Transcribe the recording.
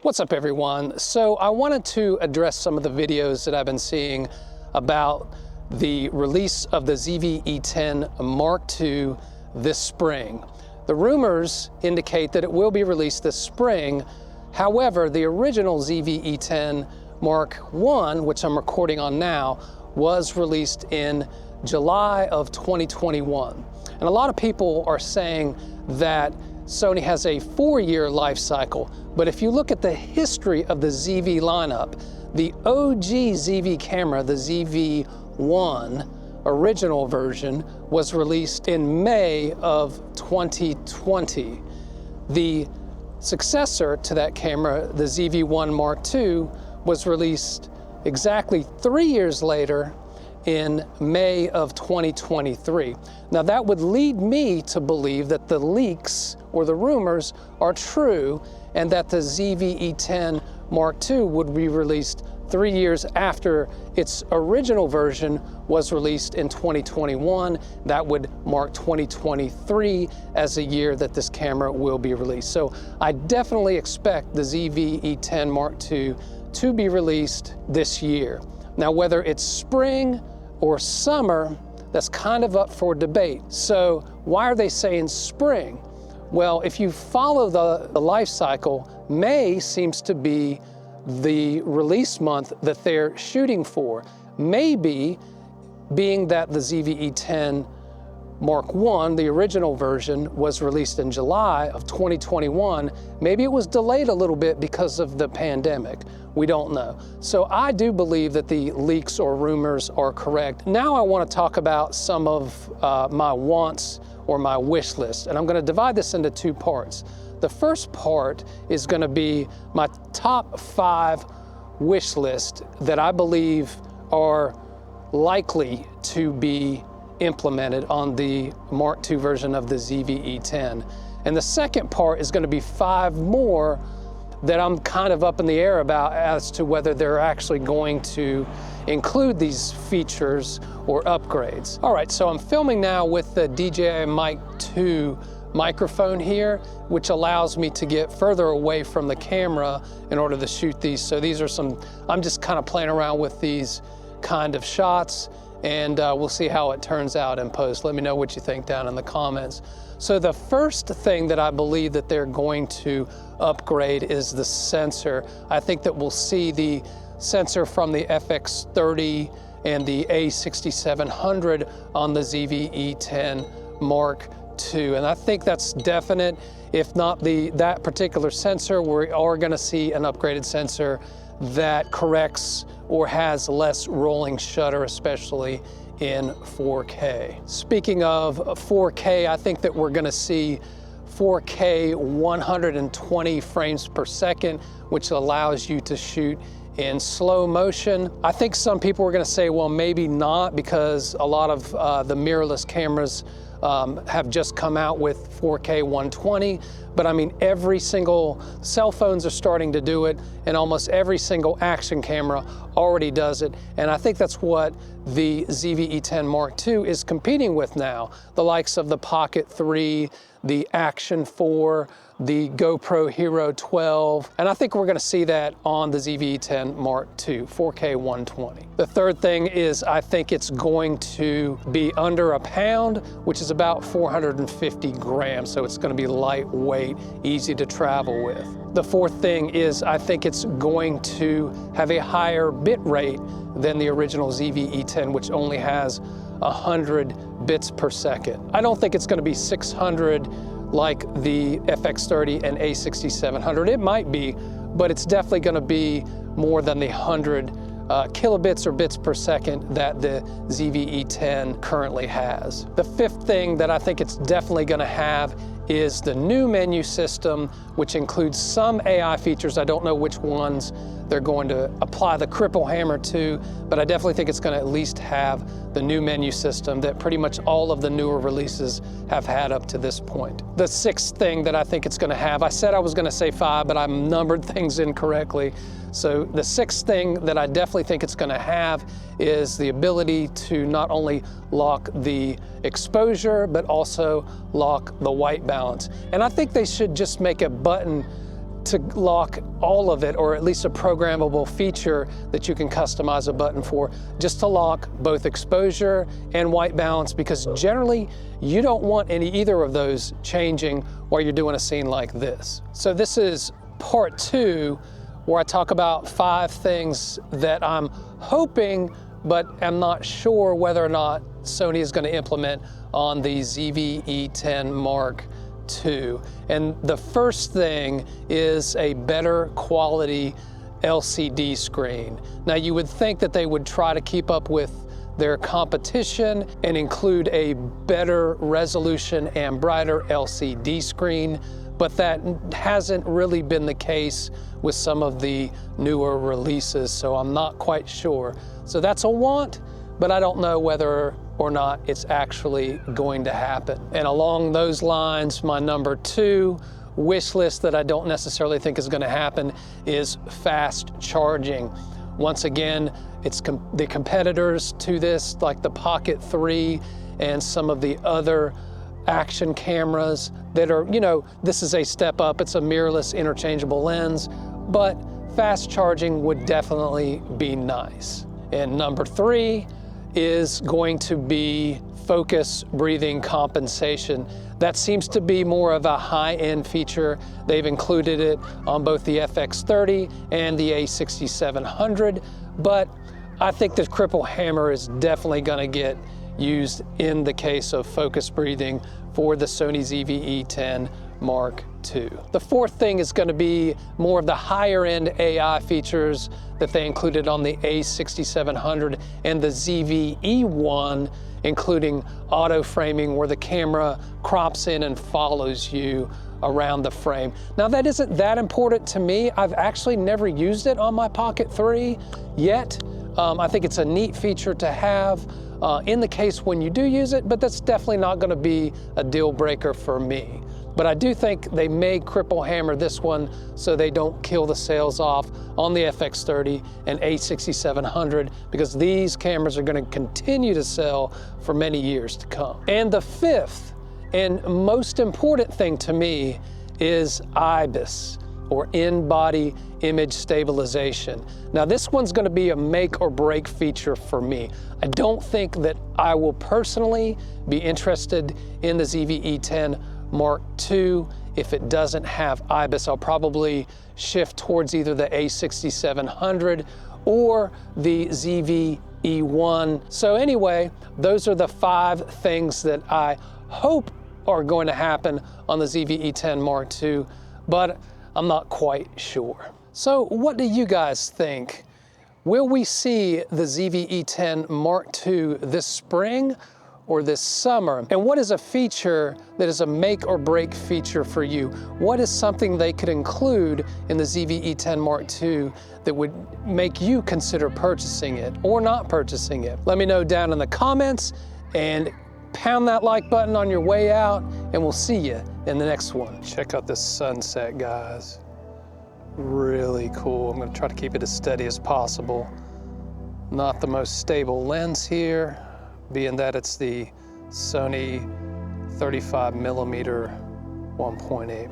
What's up everyone? So I wanted to address some of the videos that I've been seeing about the release of the ZV-E10 Mark II this spring. The rumors indicate that it will be released this spring. However, the original ZV-E10 Mark I, which I'm recording on now, was released in July of 2021. And a lot of people are saying that Sony has a 4-year life cycle, but if you look at the history of the ZV lineup, the OG ZV camera, the ZV-1 original version, was released in May of 2020. The successor to that camera, the ZV-1 Mark II, was released exactly 3 years later in May of 2023. Now that would lead me to believe that the leaks or the rumors are true and that the ZV-E10 Mark II would be released 3 years after its original version was released in 2021. That would mark 2023 as a year that this camera will be released. So I definitely expect the ZV-E10 Mark II to be released this year. Now, whether it's spring or summer, that's kind of up for debate. So why are they saying spring? Well, if you follow the life cycle, May seems to be the release month that they're shooting for. Maybe, being that the ZV-E10 Mark I, the original version, was released in July of 2021, maybe it was delayed a little bit because of the pandemic. We don't know. So I do believe that the leaks or rumors are correct. Now I want to talk about some of my wants or my wish list, and I'm going to divide this into two parts. The first part is going to be my top 5 wish list that I believe are likely to be implemented on the Mark II version of the ZV-E10. And the second part is going to be 5 more that I'm kind of up in the air about as to whether they're actually going to include these features or upgrades. All right, so I'm filming now with the DJI Mic 2 microphone here, which allows me to get further away from the camera in order to shoot these. So these are I'm just kind of playing around with these kind of shots, and we'll see how it turns out in post. Let me know what you think down in the comments. So the first thing that I believe that they're going to upgrade is the sensor. I think that we'll see the sensor from the FX30 and the A6700 on the ZV-E10 Mark II. And I think that's definite. If not that particular sensor, we are gonna see an upgraded sensor that corrects or has less rolling shutter, especially in 4K. Speaking of 4K, I think that we're gonna see 4K 120 frames per second, which allows you to shoot in slow motion. I think some people are gonna say, well, maybe not, because a lot of the mirrorless cameras have just come out with 4K 120, but I mean, every single cell phones are starting to do it, and almost every single action camera already does it. And I think that's what the ZV-E10 Mark II is competing with now. The likes of the Pocket 3, the Action 4, the GoPro Hero 12, and I think we're gonna see that on the ZV-E10 Mark II, 4K 120. The third thing is I think it's going to be under a pound, which is about 450 grams, so it's gonna be lightweight, easy to travel with. The fourth thing is I think it's going to have a higher bit rate than the original ZV-E10, which only has 100 bits per second. I don't think it's gonna be 600 like the FX30 and A6700. It might be, but it's definitely gonna be more than the 100 kilobits or bits per second that the ZV-E10 currently has. The fifth thing that I think it's definitely gonna have is the new menu system, which includes some AI features. I don't know which ones they're going to apply the cripple hammer to, but I definitely think it's going to at least have the new menu system that pretty much all of the newer releases have had up to this point. The sixth thing that I think it's going to have, I said I was going to say 5, but I numbered things incorrectly. So the sixth thing that I definitely think it's going to have is the ability to not only lock the exposure, but also lock the white balance. And I think they should just make a button to lock all of it, or at least a programmable feature that you can customize a button for, just to lock both exposure and white balance, because generally you don't want either of those changing while you're doing a scene like this. So this is part 2, where I talk about 5 things that I'm hoping, but I'm not sure whether or not Sony is going to implement on the ZV-E10 Mark II. And the first thing is a better quality LCD screen. Now, you would think that they would try to keep up with their competition and include a better resolution and brighter LCD screen, but that hasn't really been the case with some of the newer releases, so I'm not quite sure. So that's a want, but I don't know whether or not it's actually going to happen. And along those lines, my number 2 wish list that I don't necessarily think is going to happen is fast charging. Once again, it's the competitors to this, like the Pocket 3 and some of the other action cameras that are, this is a step up. It's a mirrorless interchangeable lens, but fast charging would definitely be nice. And number 3 is going to be focus breathing compensation. That seems to be more of a high-end feature. They've included it on both the FX30 and the A6700, but I think the cripple hammer is definitely going to get used in the case of focus breathing for the Sony ZV-E10 Mark II. The 4th thing is going to be more of the higher end AI features that they included on the A6700 and the ZV-E1, including auto framing, where the camera crops in and follows you around the frame. Now, that isn't that important to me. I've actually never used it on my Pocket 3 yet. I think it's a neat feature to have in the case when you do use it, but that's definitely not going to be a deal breaker for me. But I do think they may cripple hammer this one so they don't kill the sales off on the FX30 and A6700, because these cameras are going to continue to sell for many years to come. And the 5th and most important thing to me is IBIS, or in-body image stabilization. Now, this one's going to be a make or break feature for me. I don't think that I will personally be interested in the ZV-E10 Mark II if it doesn't have IBIS. I'll probably shift towards either the A6700 or the ZV-E1. So anyway, those are the 5 things that I hope are going to happen on the ZV-E10 Mark II, but I'm not quite sure. So what do you guys think? Will we see the ZV-E10 Mark II this spring or this summer? And what is a feature that is a make or break feature for you? What is something they could include in the ZV-E10 Mark II that would make you consider purchasing it or not purchasing it? Let me know down in the comments, and pound that like button on your way out, and we'll see you in the next one. Check out this sunset, guys. Really cool. I'm going to try to keep it as steady as possible. Not the most stable lens here, being that it's the Sony 35mm 1.8.